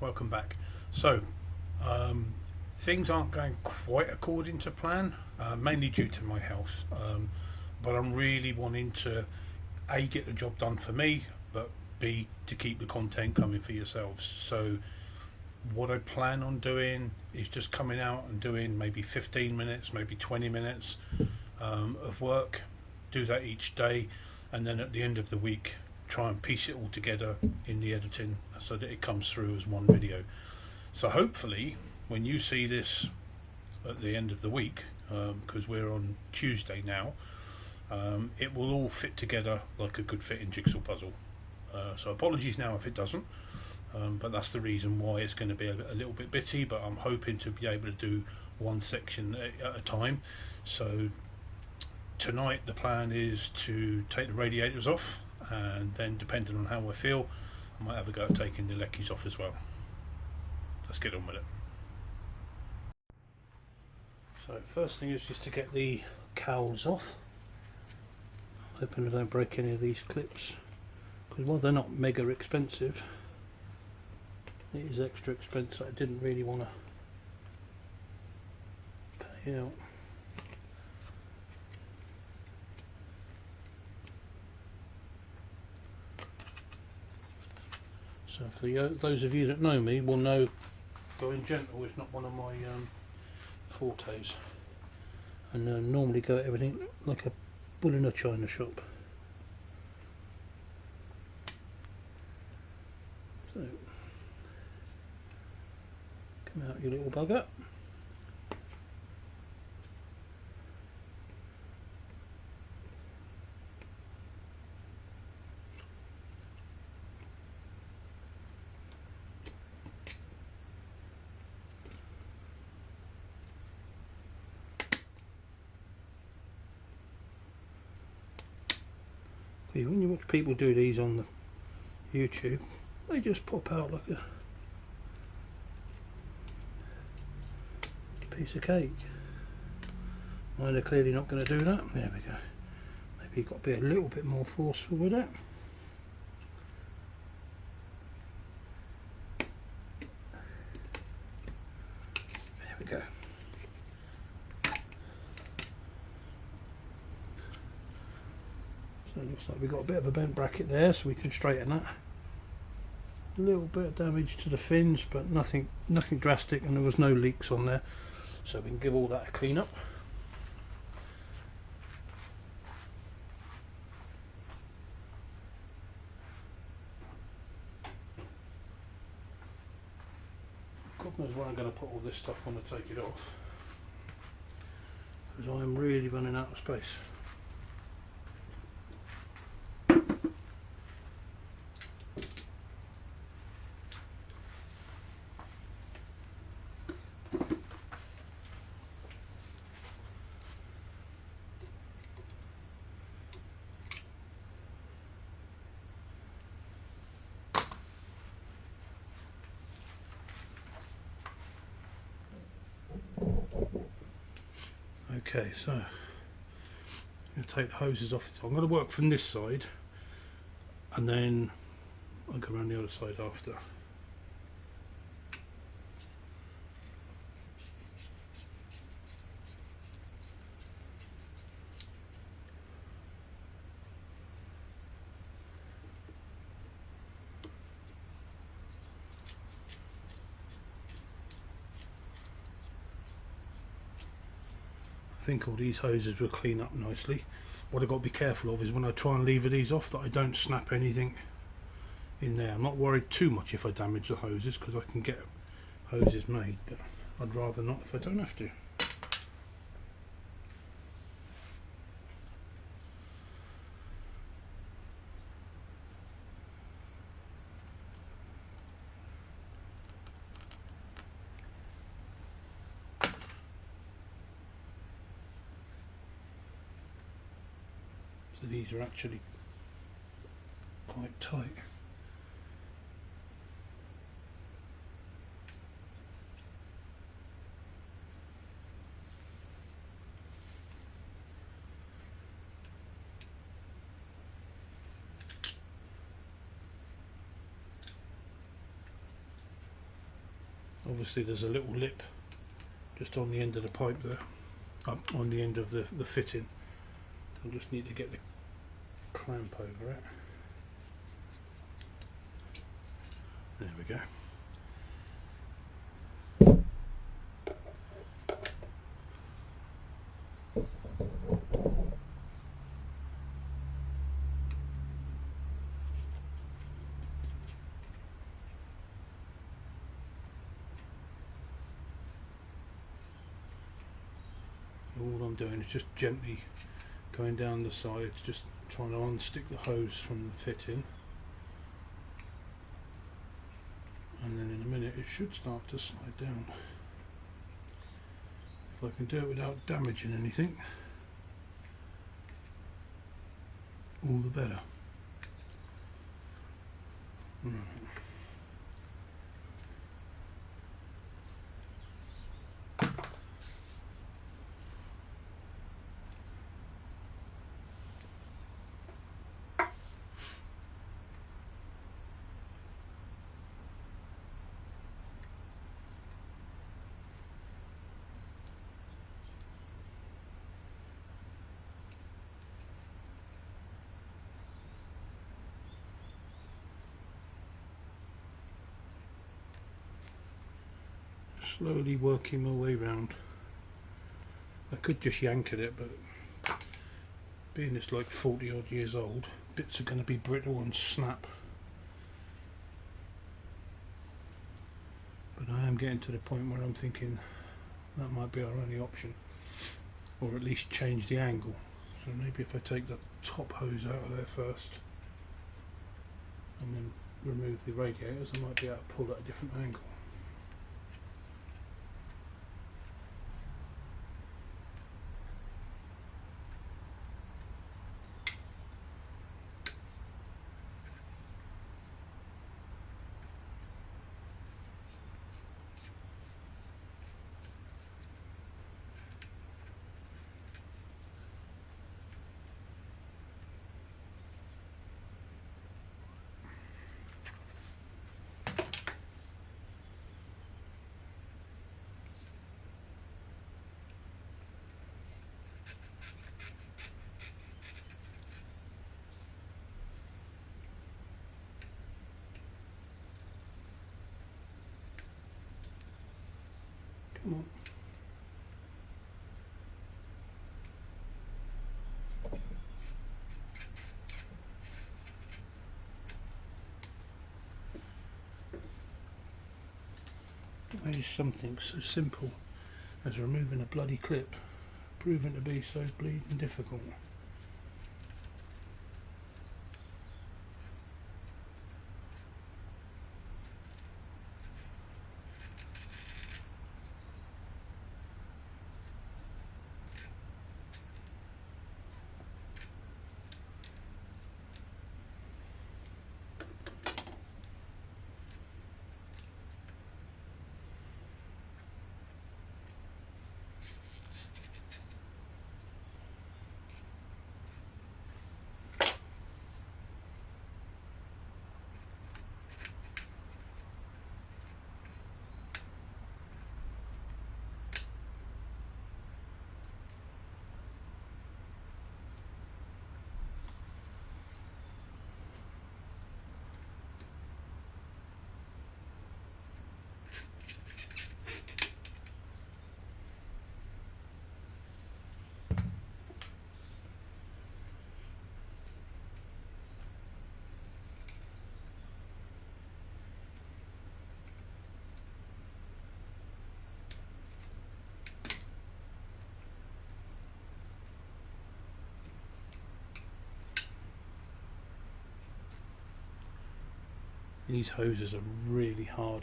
welcome back. So, things aren't going quite according to plan, mainly due to my health. But I'm really wanting to A, get the job done for me, but B, to keep the content coming for yourselves. So, what I plan on doing is just coming out and doing maybe 15 minutes, maybe 20 minutes of work. Do that each day, and then at the end of the week, try and piece it all together in the editing so that it comes through as one video. So hopefully when you see this at the end of the week, because we're on Tuesday now, it will all fit together like a good fitting jigsaw puzzle. So apologies now if it doesn't, but that's the reason why it's going to be a little bit bitty, but I'm hoping to be able to do one section at a time. So tonight the plan is to take the radiators off, and then depending on how I feel, I might have a go at taking the leckies off as well. Let's get on with it. So first thing is just to get the cowls off. Hoping I don't break any of these clips, because while they're not mega expensive, it is extra expensive. I didn't really want to pay out. So for those of you that know me will know going gentle is not one of my fortes, and normally go at everything like a bull in a china shop. So come out, you little bugger. When you watch people do these on the YouTube, they just pop out like a piece of cake. Mine are clearly not going to do that. There we go. Maybe you've got to be a little bit more forceful with it. There we go. So it looks like we've got a bit of a bent bracket there, so we can straighten that. A little bit of damage to the fins, but nothing drastic, and there was no leaks on there, so we can give all that a clean up. God knows where I'm going to put all this stuff when I take it off, because I'm really running out of space. Okay, so I'm going to take the hoses off. I'm going to work from this side, and then I'll go around the other side after. I think all these hoses will clean up nicely. What I've got to be careful of is when I try and lever these off, that I don't snap anything in there. I'm not worried too much if I damage the hoses, because I can get hoses made, but I'd rather not if I don't have to. So these are actually quite tight. Obviously there's a little lip just on the end of the pipe there, on the end of the fitting. I just need to get the clamp over it. There we go. All I'm doing is just gently going down the sides, just trying to unstick the hose from the fitting, and then in a minute it should start to slide down. If I can do it without damaging anything, all the better. Slowly working my way round. I could just yank at it, but being it's like 40 odd years old, bits are going to be brittle and snap. But I am getting to the point where I'm thinking that might be our only option, or at least change the angle. So maybe if I take the top hose out of there first and then remove the radiators, I might be able to pull at a different angle. Come on. Why is something so simple as removing a bloody clip proving to be so bleeding difficult? These hoses are really hard.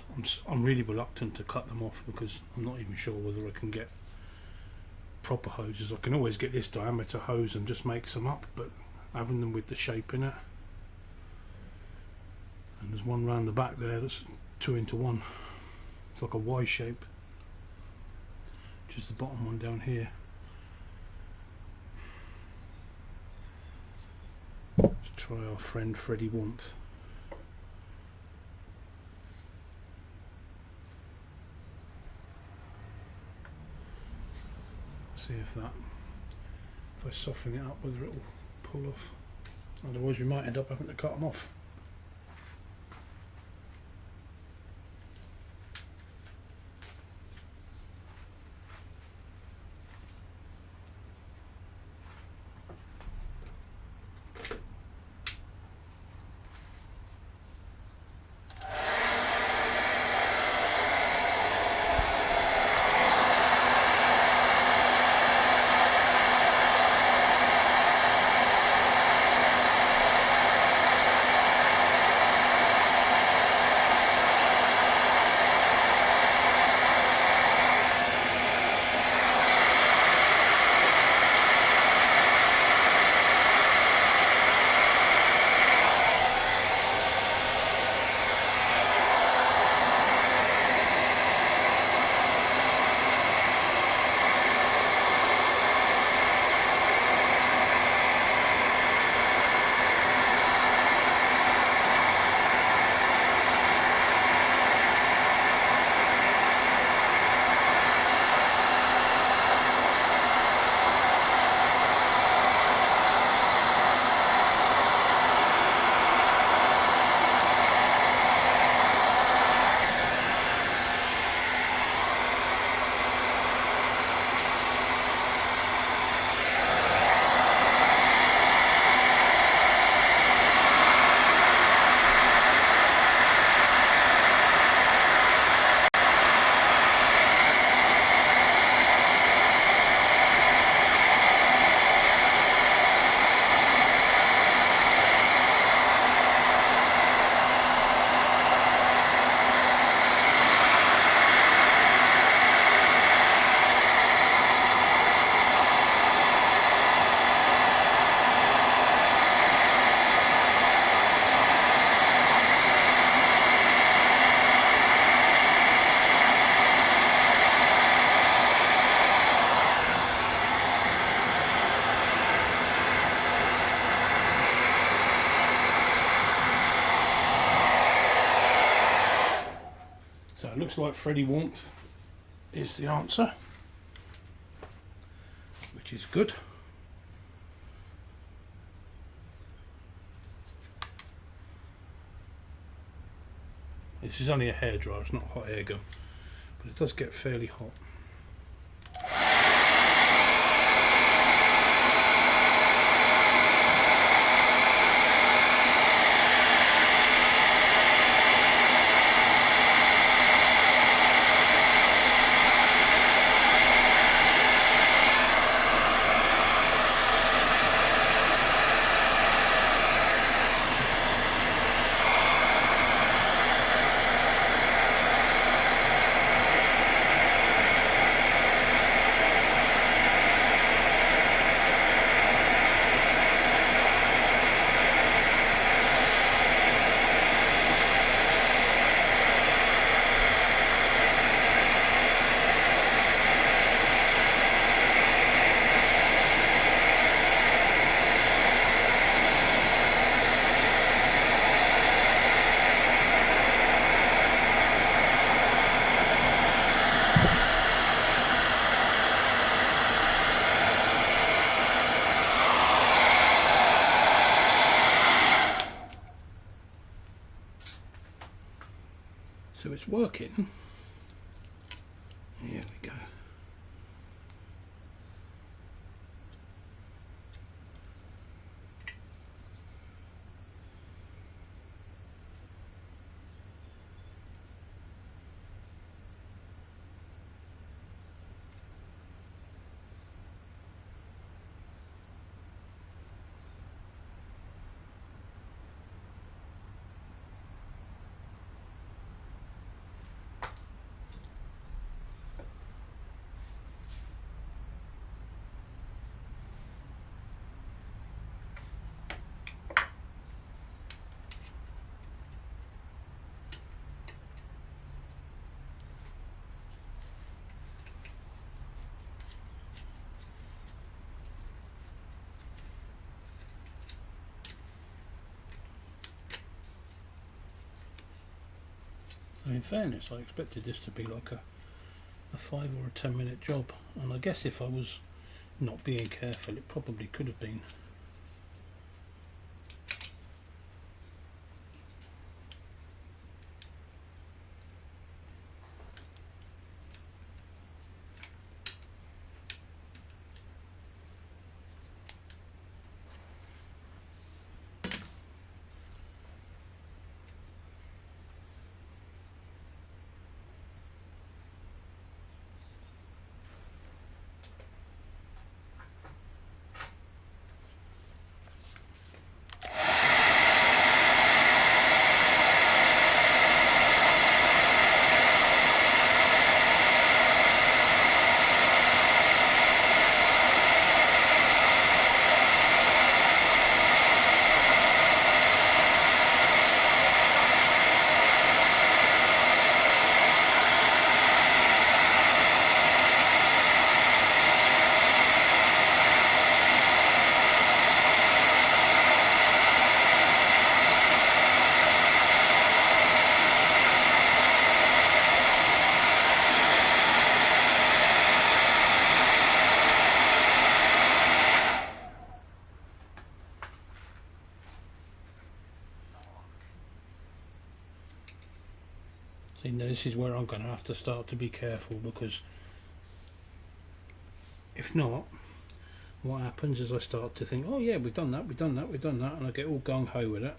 I'm really reluctant to cut them off because I'm not even sure whether I can get proper hoses. I can always get this diameter hose and just make some up, but having them with the shape in it, and there's one round the back there that's 2 into 1. It's like a Y shape, which is the bottom one down here. Let's try our friend Freddie Warmth. See if I soften it up, whether it will pull off. Otherwise we might end up having to cut them off. So it looks like Freddy Warmth is the answer, which is good. This is only a hairdryer, it's not a hot air gun, but it does get fairly hot. So it's working. Here we go. So in fairness, I expected this to be like a 5 or a 10 minute job, and I guess if I was not being careful. It probably could have been. See, now this is where I'm going to have to start to be careful, because if not, what happens is I start to think, oh yeah, we've done that, and I get all gung-ho with it,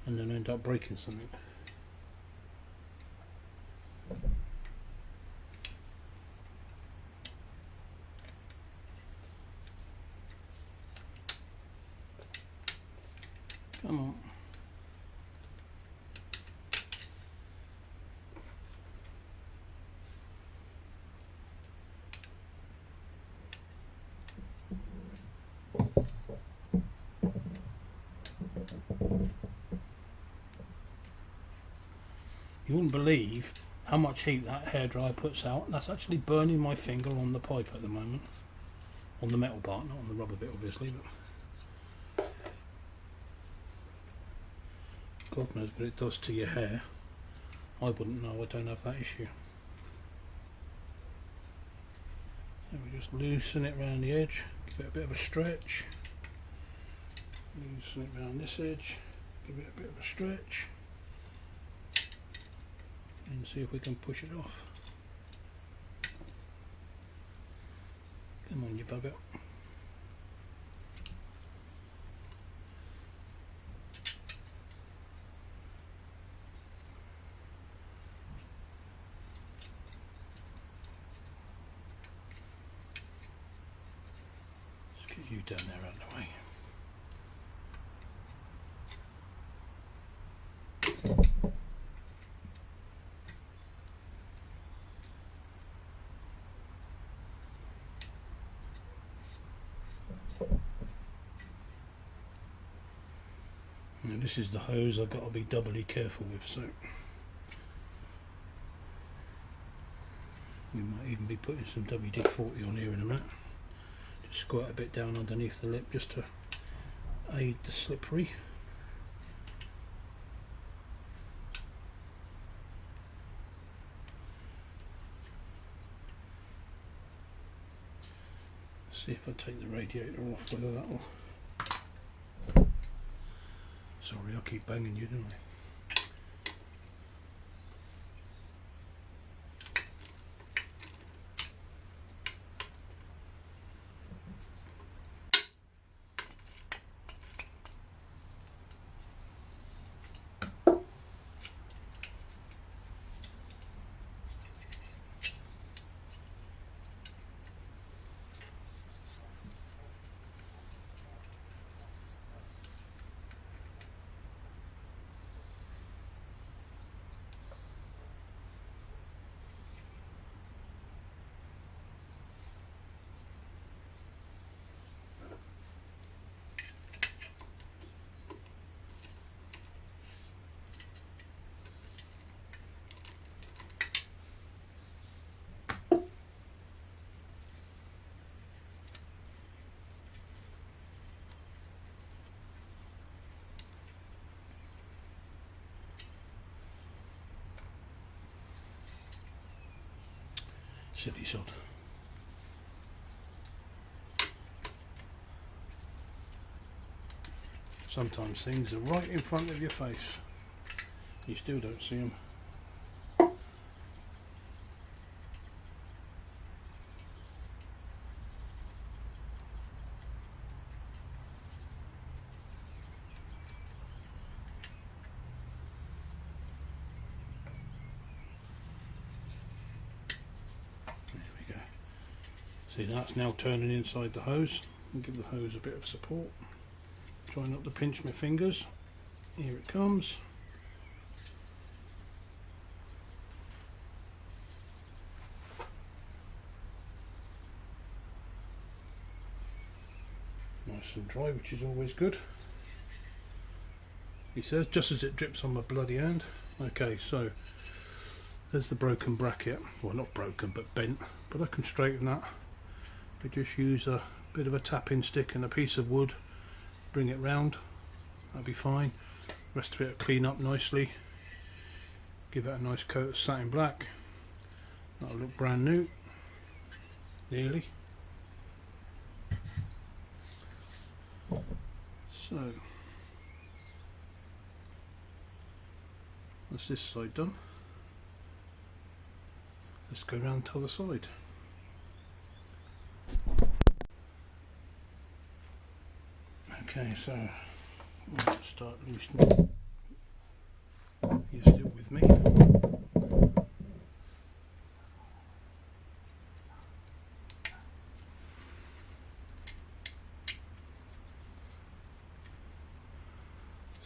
and then I end up breaking something. Come on. You wouldn't believe how much heat that hairdryer puts out. That's actually burning my finger on the pipe at the moment. On the metal part, not on the rubber bit obviously, but God knows what it does to your hair. I wouldn't know, I don't have that issue. So we just loosen it around the edge, give it a bit of a stretch. Loosen it around this edge, give it a bit of a stretch. And see if we can push it off. Come on, you bugger. Let's get you down there out of the way. Now this is the hose I've got to be doubly careful with, so we might even be putting some WD-40 on here in a minute. Just squirt a bit down underneath the lip just to aid the slippery. See if I take the radiator off, whether that will. Sorry, I keep banging you, don't I? Silly sod. Sometimes things are right in front of your face, you still don't see them. There we go. See, that's now turning inside the hose, and give the hose a bit of support. Try not to pinch my fingers. Here it comes. Nice and dry, which is always good. He says, just as it drips on my bloody hand. Okay, so there's the broken bracket. Well, not broken, but bent. But I can straighten that. I just use a bit of a tapping stick and a piece of wood. Bring it round. That'll be fine. The rest of it will clean up nicely. Give it a nice coat of satin black. That'll look brand new. Nearly. So that's this side done. Let's go round to the other side. Okay, so let's start loosening. You're still with me.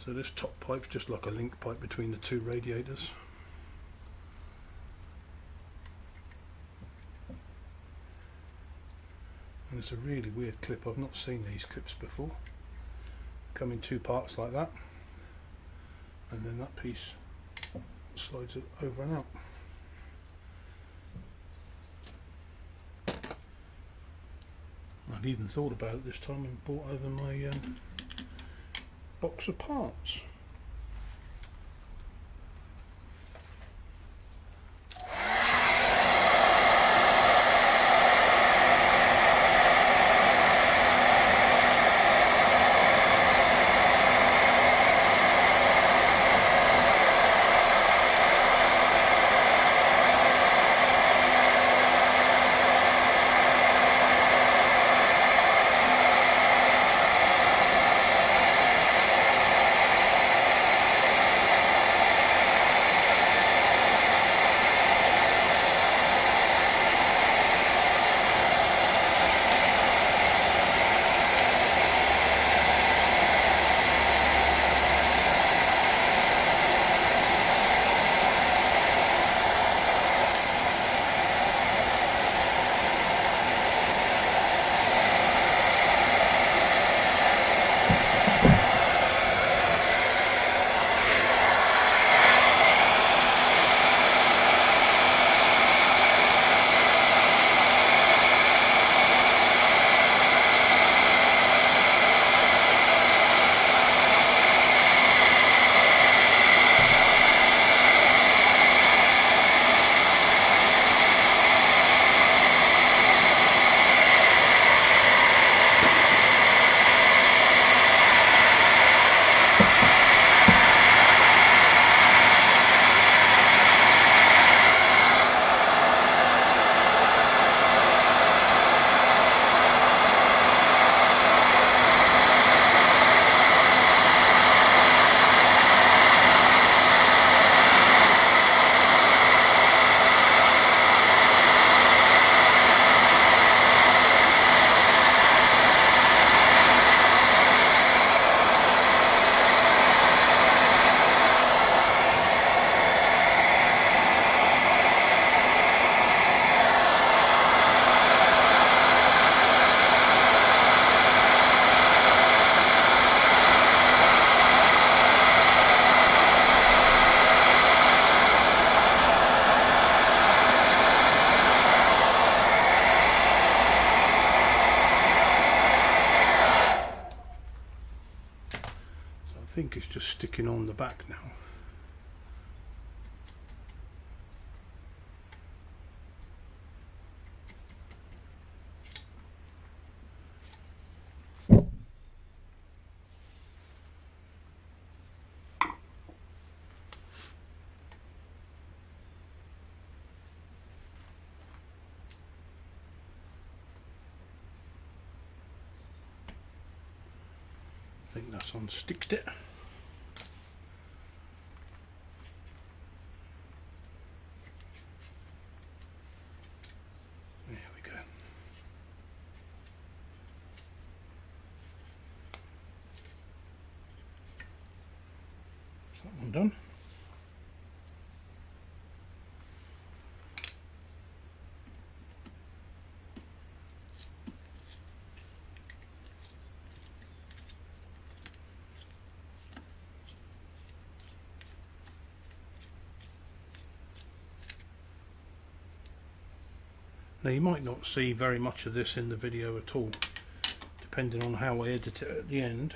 So this top pipe's just like a link pipe between the two radiators. And it's a really weird clip. I've not seen these clips before. Come in two parts like that, and then that piece slides it over and out. I'd even thought about it this time and brought over my box of parts. I think it's just sticking on the back now. think that's unsticked it. There we go. Is that one done? Now you might not see very much of this in the video at all, depending on how I edit it at the end.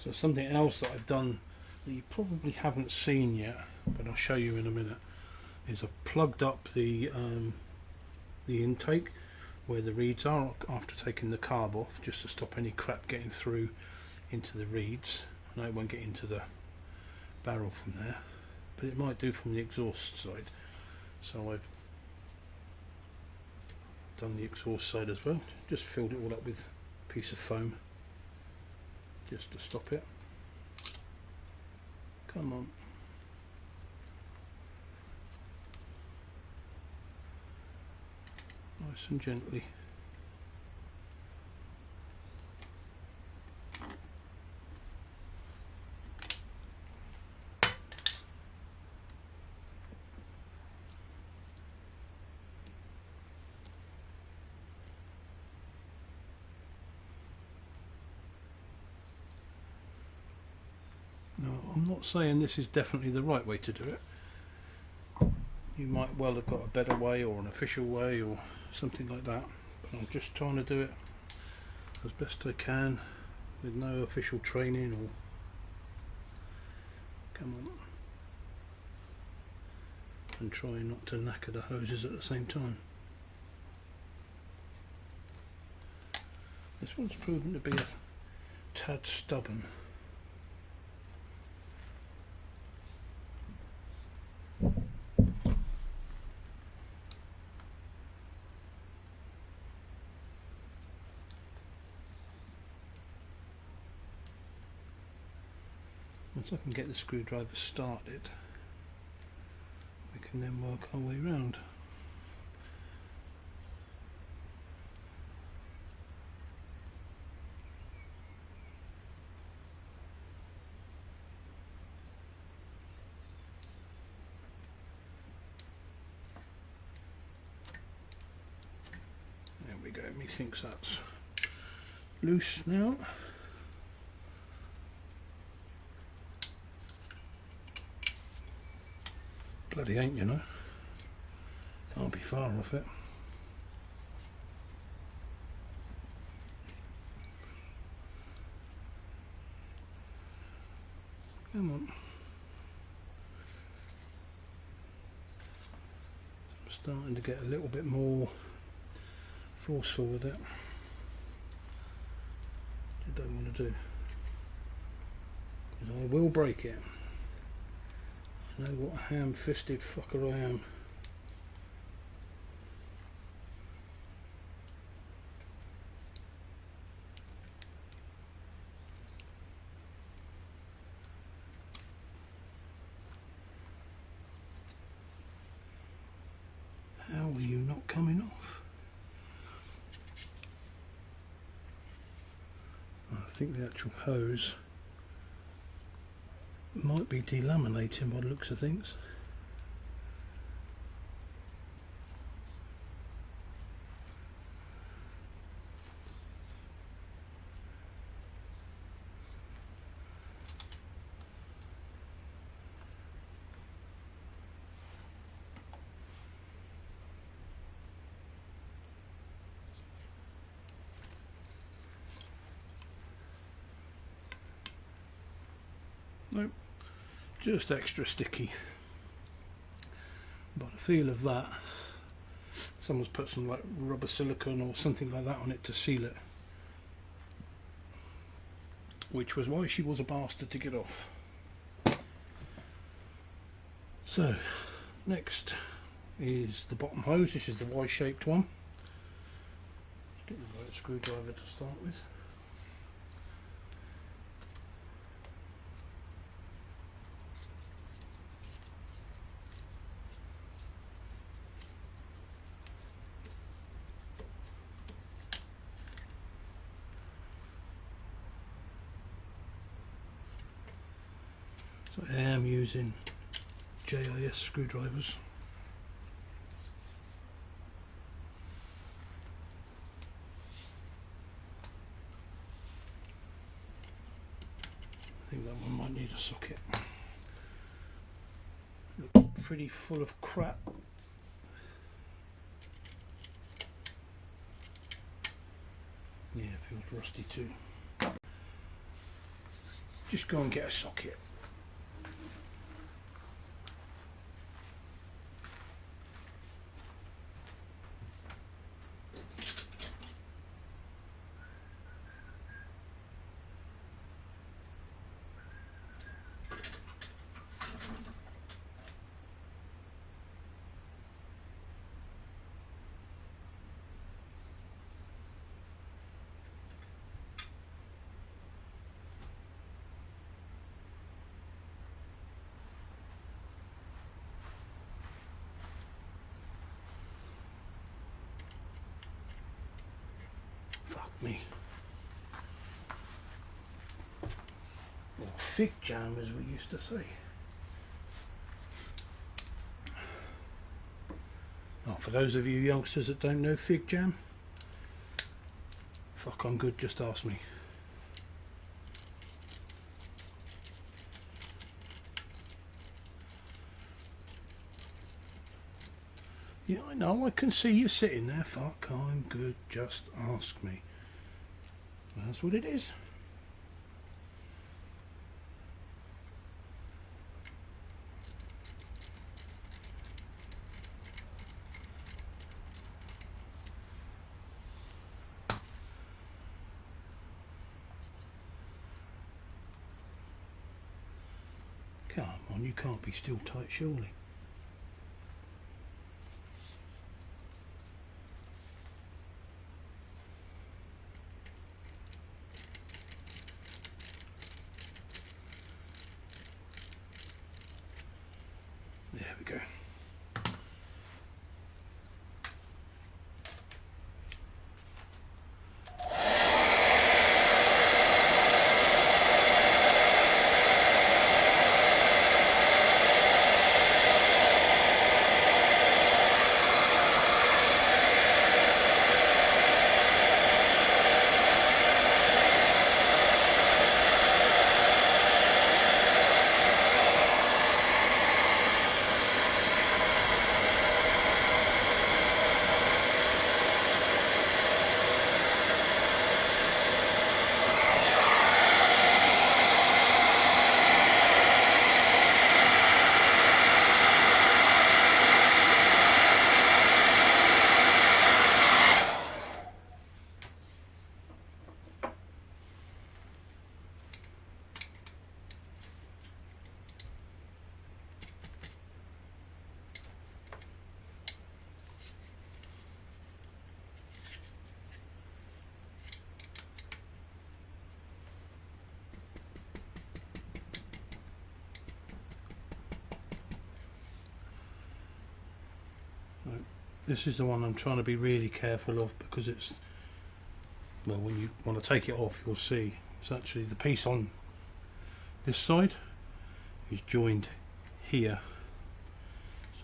So something else that I've done that you probably haven't seen yet, but I'll show you in a minute, is I've plugged up the intake where the reeds are after taking the carb off, just to stop any crap getting through into the reeds. I know it won't get into the barrel from there, but it might do from the exhaust side. So I've done the exhaust side as well, just filled it all up with a piece of foam just to stop it. Come on. Nice and gently. Now, I'm not saying this is definitely the right way to do it. You might well have got a better way or an official way or something like that, but I'm just trying to do it as best I can with no official training or... Come on. And try not to knacker the hoses at the same time. This one's proven to be a tad stubborn. Once I can get the screwdriver started, we can then work our way round. There we go, methinks that's loose now. Bloody ain't, you know. Can't be far off it. Come on. I'm starting to get a little bit more forceful with it. I don't want to do. Because I will break it. I know what a ham-fisted fucker I am. How are you not coming off? I think the actual hose might be delaminating by the looks of things. Nope, just extra sticky. But the feel of that, someone's put some like rubber silicone or something like that on it to seal it, which was why she was a bastard to get off. So next is the bottom hose. This is the Y-shaped one. Get the right screwdriver to start with. So I am using JIS screwdrivers. I think that one might need a socket. Looks pretty full of crap. Yeah, it feels rusty too. Just go and get a socket. Fuck me. Or fig jam, as we used to say. Oh, for those of you youngsters that don't know fig jam, fuck, I'm good, just ask me. Yeah, I know, I can see you sitting there. Fuck, I'm good, just ask me. That's what it is. Come on, you can't be still tight, surely. There we go. This is the one I'm trying to be really careful of, because it's, well, when you want to take it off, you'll see it's actually the piece on this side is joined here,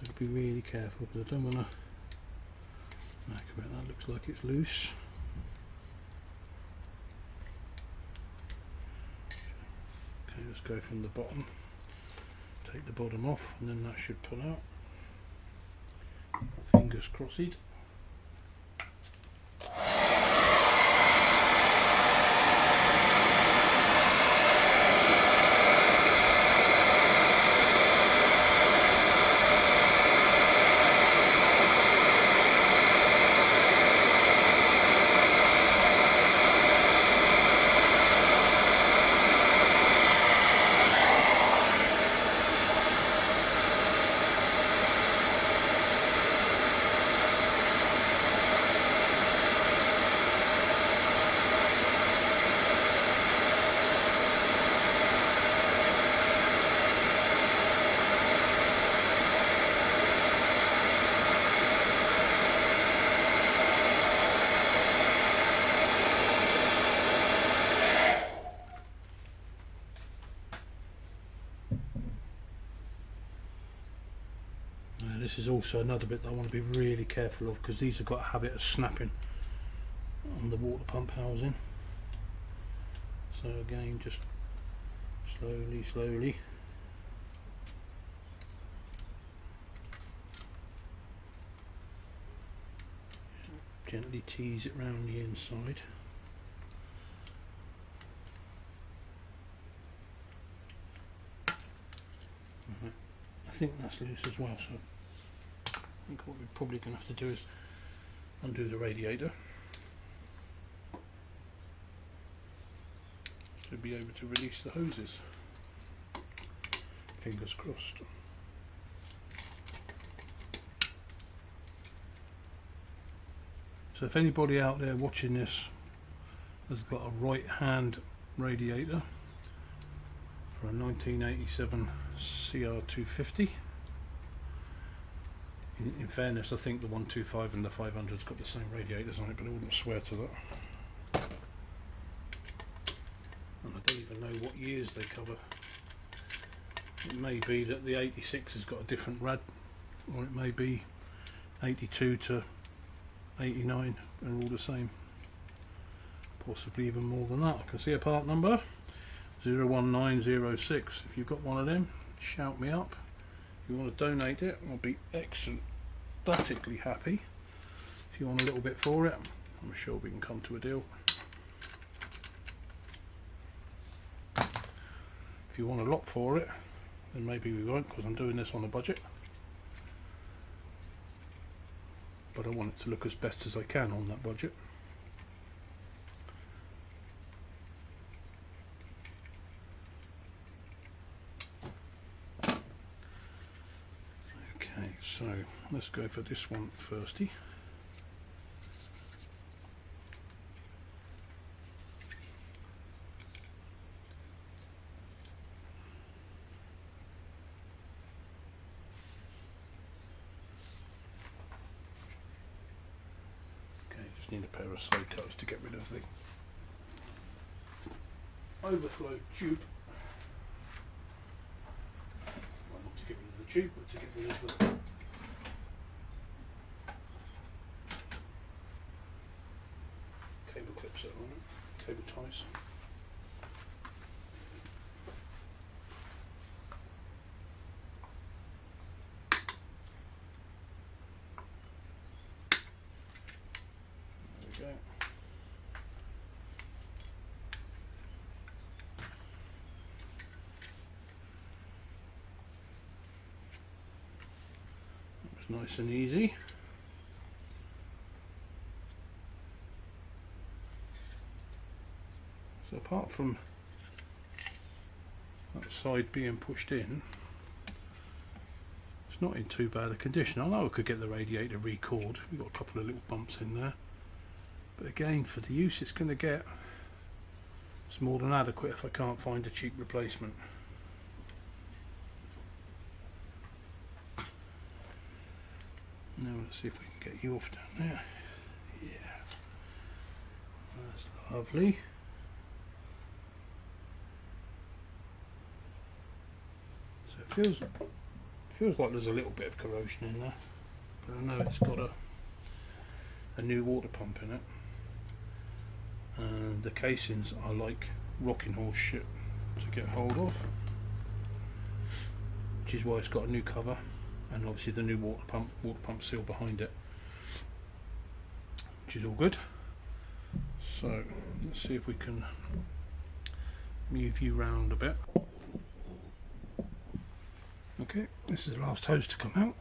so be really careful, because I don't want to make about that. Looks like it's loose. Okay, let's go from the bottom, take the bottom off, and then that should pull out. Fingers crossed. this is also another bit that I want to be really careful of, because these have got a habit of snapping on the water pump housing. So again, just slowly gently tease it round the inside. Right. I think that's loose as well, so I think what we're probably going to have to do is undo the radiator to be able to release the hoses. Fingers crossed. So if anybody out there watching this has got a right hand radiator for a 1987 CR250, in fairness I think the 125 and the 500's got the same radiators on it, but I wouldn't swear to that. And I don't even know what years they cover. It may be that the 86 has got a different rad, or it may be 82 to 89 and all the same, possibly even more than that. I can see a part number 01906. If you've got one of them, shout me up. If you want to donate it, I'll be ecstatically happy. If you want a little bit for it, I'm sure we can come to a deal. If you want a lot for it, then maybe we won't, because I'm doing this on a budget. But I want it to look as best as I can on that budget. Okay, so let's go for this one firsty. Need a pair of side cutters to get rid of the overflow tube. Well, not to get rid of the tube, but to get rid of the cable clips that are on it, cable ties. There we go. Nice and easy. So apart from that side being pushed in, it's not in too bad a condition. I know I could get the radiator re-cored. We've got a couple of little bumps in there, but again, for the use it's going to get, it's more than adequate if I can't find a cheap replacement. Now let's see if we can get you off down there. Yeah, that's lovely. So it feels like there's a little bit of corrosion in there, but I know it's got a new water pump in it, and the casings are like rocking horse shit to get hold of, which is why it's got a new cover. And obviously the new water pump seal behind it, which is all good. So let's see if we can move you round a bit. Okay, this is the last hose to come out.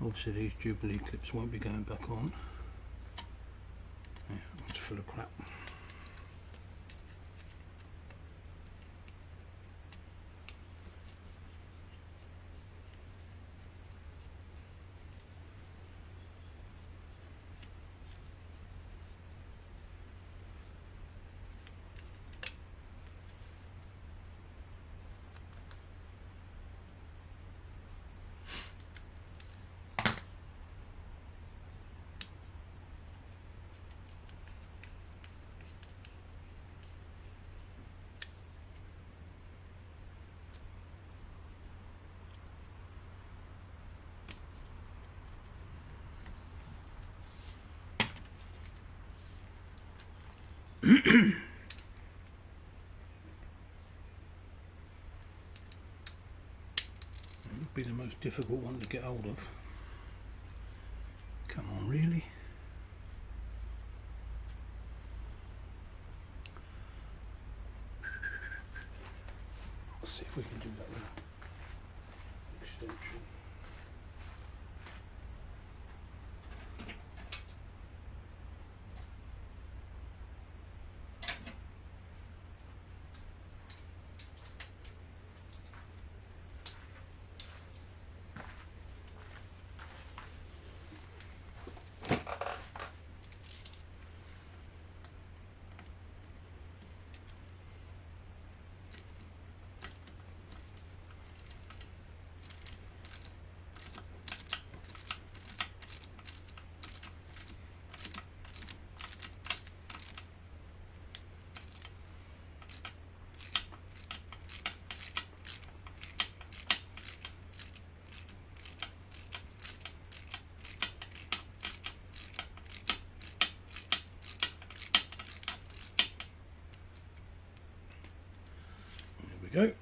Obviously these Jubilee clips won't be going back on. Yeah, it's full of crap. Would be the most difficult one to get hold of. Come on, really? Let's see if we can do that with an extension. There we go.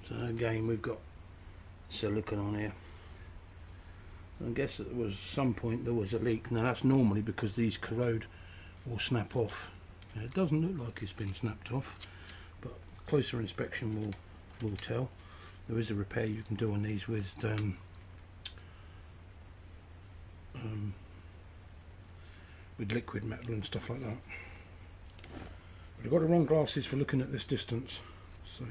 So again, we've got silicone on here. I guess it was some point there was a leak. Now that's normally because these corrode or snap off. Now, it doesn't look like it's been snapped off, but closer inspection will tell. There is a repair you can do on these with liquid metal and stuff like that. But I've got the wrong glasses for looking at this distance, so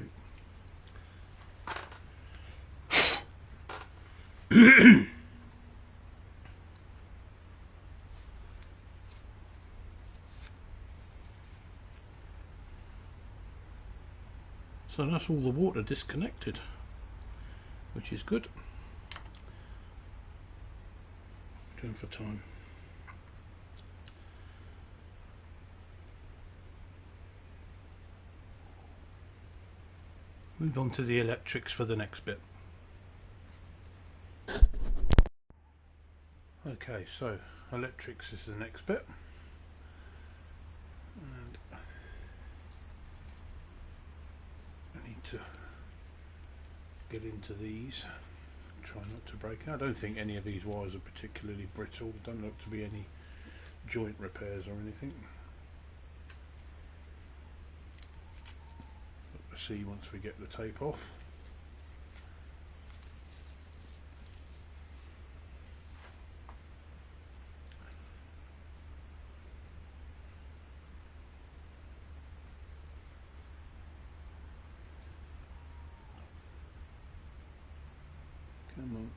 so that's all the water disconnected, which is good. Doing for time. Move on to the electrics for the next bit. Okay, so electrics is the next bit. And I need to get into these. Try not to break. I don't think any of these wires are particularly brittle. Don't look to be any joint repairs or anything. We'll see once we get the tape off. Come on.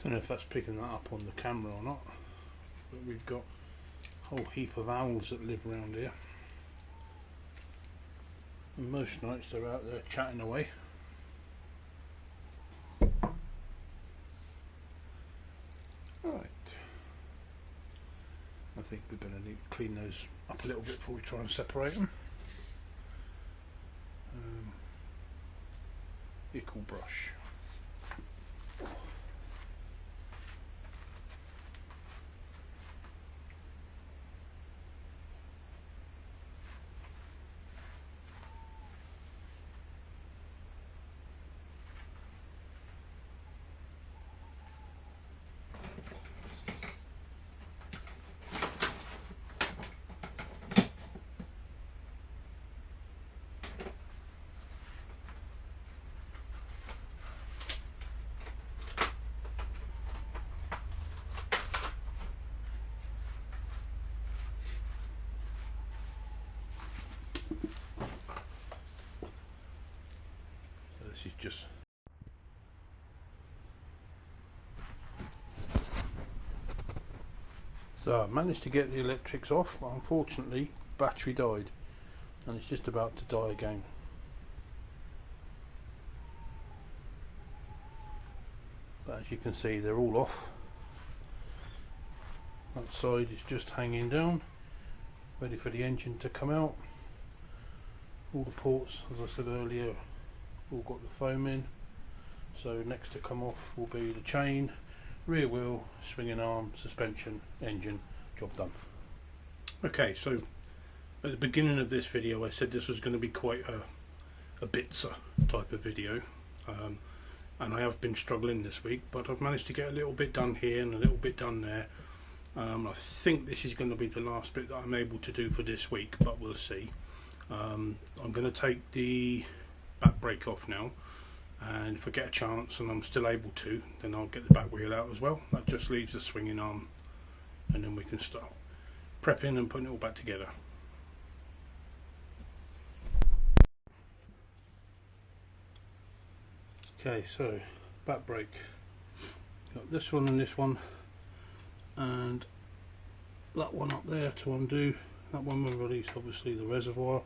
Don't know if that's picking that up on the camera or not, but we've got a whole heap of owls that live around here, and most nights they're out there chatting away. Right, I think we're going to need to clean those up a little bit before we try and separate them. ickle brush. This is just so I managed to get the electrics off, but unfortunately battery died and it's just about to die again. But as you can see, they're all off. That side is just hanging down, ready for the engine to come out. All the ports, as I said earlier, all got the foam in, so next to come off will be the chain, rear wheel, swinging arm, suspension, engine, job done. Okay, so at the beginning of this video I said this was going to be quite a bitzer type of video, and I have been struggling this week, but I've managed to get a little bit done here and a little bit done there. I think this is going to be the last bit that I'm able to do for this week, but we'll see. I'm going to take the back brake off now, and if I get a chance and I'm still able to, then I'll get the back wheel out as well. That just leaves the swinging arm, and then we can start prepping and putting it all back together. Okay, so back brake, got this one and this one, and that one up there to undo. That one will release obviously the reservoir.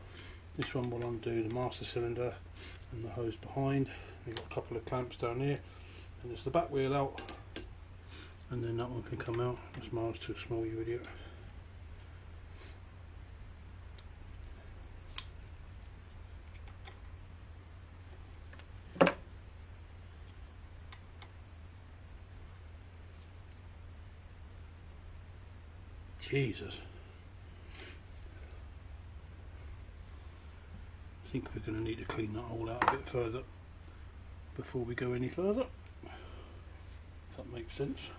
This one will undo the master cylinder and the hose behind. We've got a couple of clamps down here, and there's the back wheel out, and then that one can come out. That's miles too small, you idiot. Jesus. I think we're going to need to clean that all out a bit further before we go any further, if that makes sense.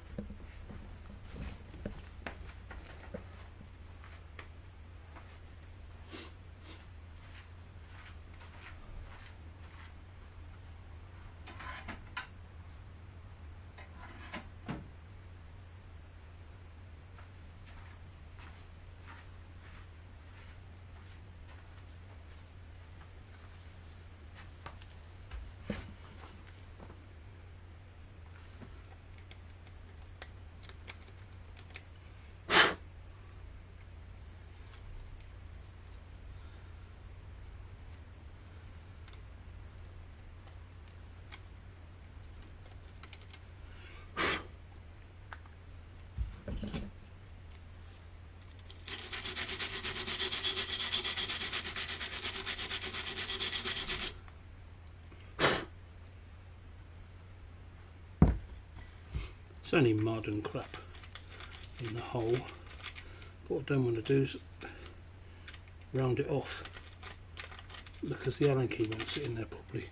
It's only mud and crap in the hole. What I don't want to do is round it off, because the Allen key won't sit in there properly.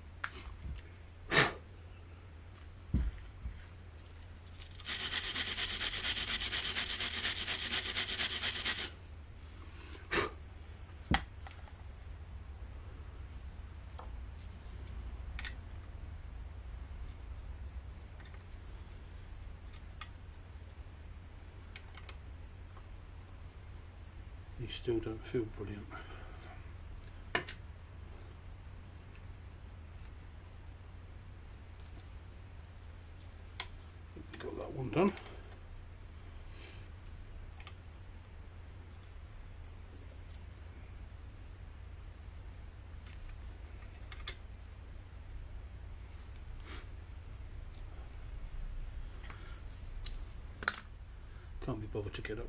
You still don't feel brilliant. Got that one done. Can't be bothered to get up.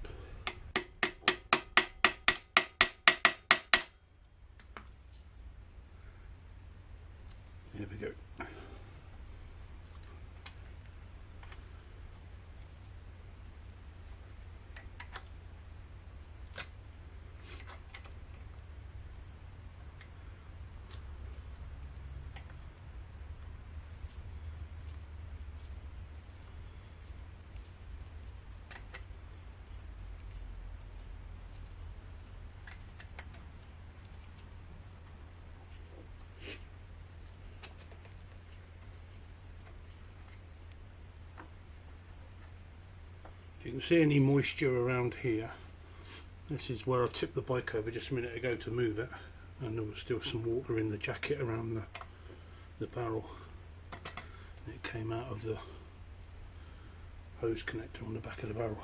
Here we go. If you can see any moisture around here, this is where I tipped the bike over just a minute ago to move it, and there was still some water in the jacket around the barrel. It came out of the hose connector on the back of the barrel.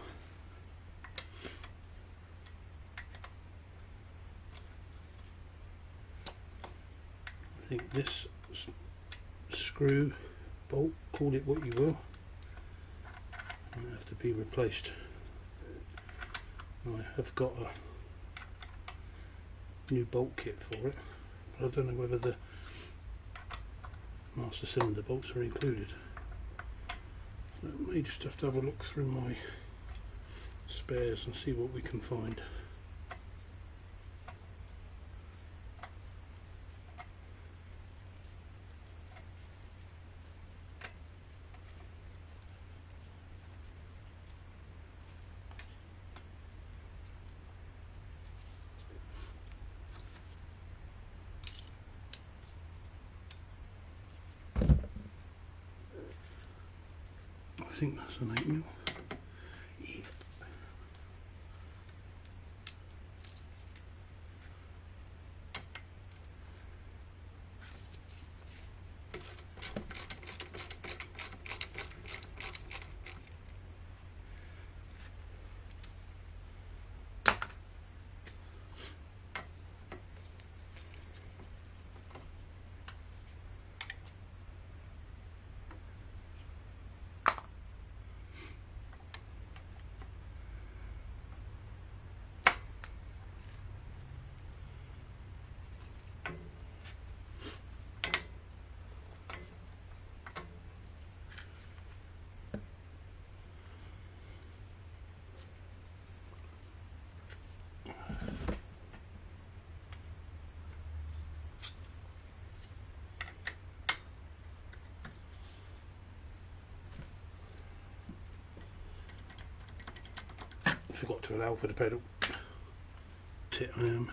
I think this screw bolt, call it what you will, might have to be replaced. I have got a new bolt kit for it, but I don't know whether the master cylinder bolts are included. So I may just have to have a look through my spares and see what we can find. I think that's an 8mm. Yep. Forgot to allow for the pedal. Tit I am.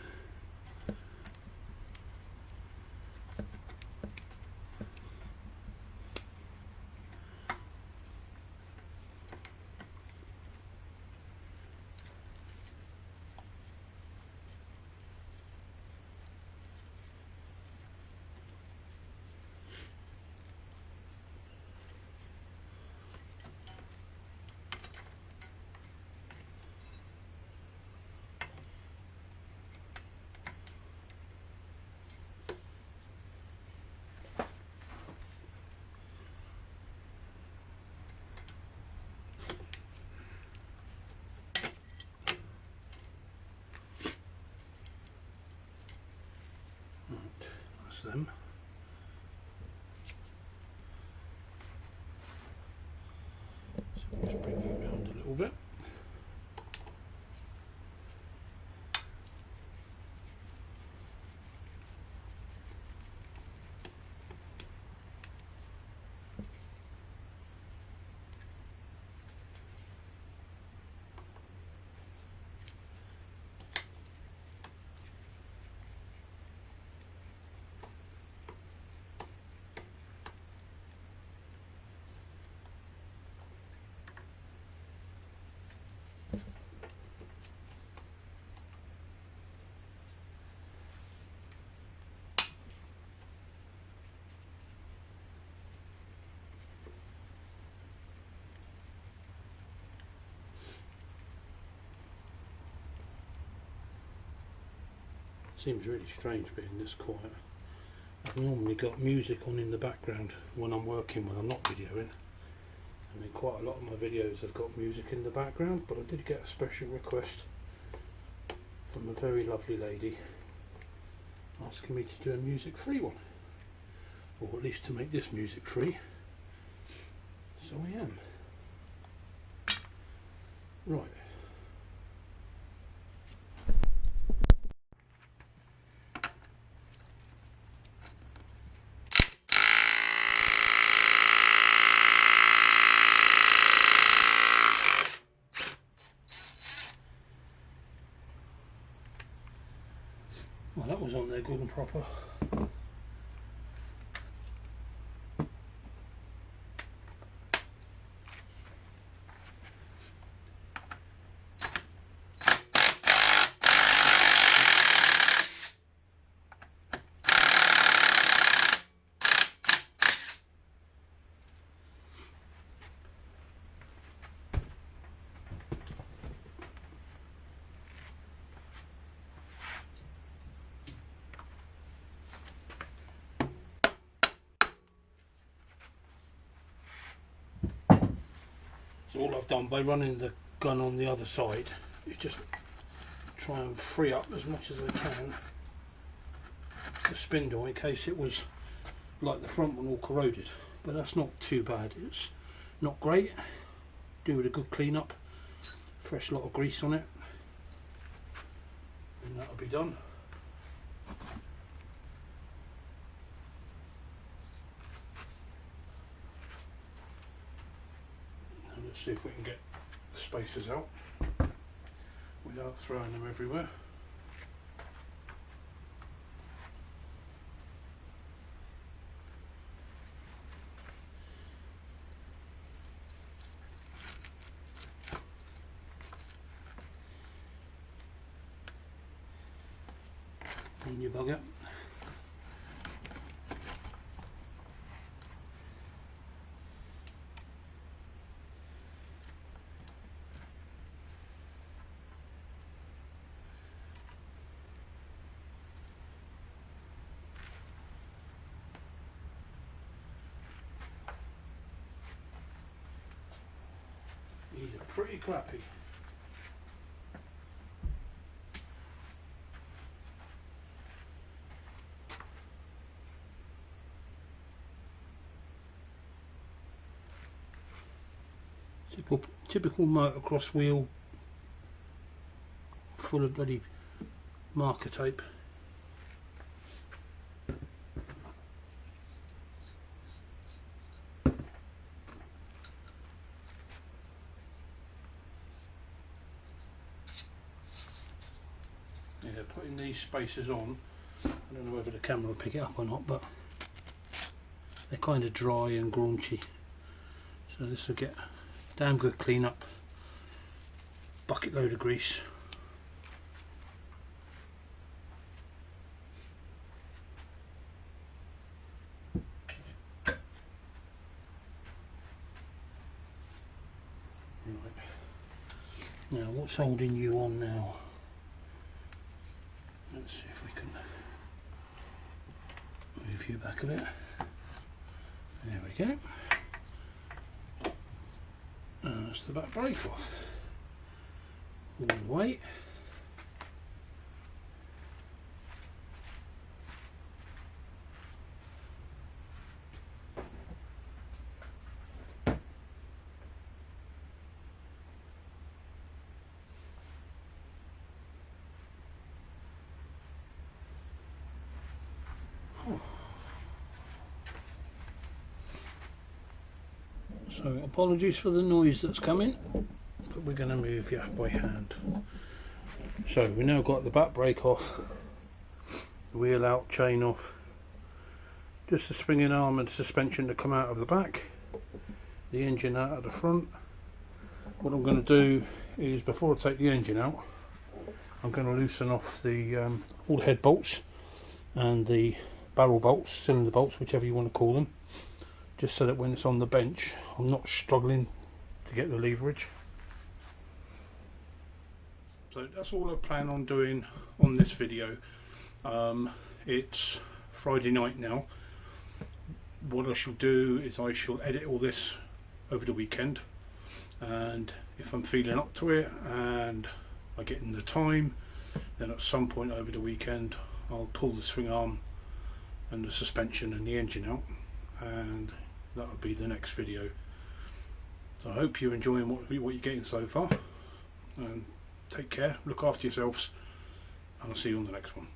Them. So we'll just bring it around a little bit. Seems really strange being this quiet. I've normally got music on in the background when I'm working, when I'm not videoing. I mean, quite a lot of my videos have got music in the background, but I did get a special request from a very lovely lady asking me to do a music free one, or at least to make this music free. So I am. Right. Well, that was on there good and proper. So all I've done by running the gun on the other side is just try and free up as much as I can the spindle in case it was like the front one all corroded, but that's not too bad. It's not great. Do it a good clean up, fresh lot of grease on it, and that'll be done. And let's see if we can get the spacers out without throwing them everywhere. In your bugger. These are pretty crappy. Typical motocross wheel full of bloody marker tape. Yeah, putting these spacers on, I don't know whether the camera will pick it up or not, but they're kind of dry and graunchy, so this will get damn good clean up, bucket load of grease. Right. Now what's holding you on now? Let's see if we can move you back a bit. There we go. That's the back brake off. All the way. So apologies for the noise that's coming, but we're going to move you by hand. So we now got the back brake off, the wheel out, chain off, just the springing arm and suspension to come out of the back, the engine out of the front. What I'm going to do is, before I take the engine out, I'm going to loosen off the all the head bolts and the barrel bolts, cylinder bolts, whichever you want to call them, just so that when it's on the bench I'm not struggling to get the leverage. So that's all I plan on doing on this video. It's Friday night now. What I shall do is I shall edit all this over the weekend, and if I'm feeling up to it and I get in the time, then at some point over the weekend I'll pull the swing arm and the suspension and the engine out, and that will be the next video. So I hope you're enjoying what you're getting so far, and take care, look after yourselves, and I'll see you on the next one.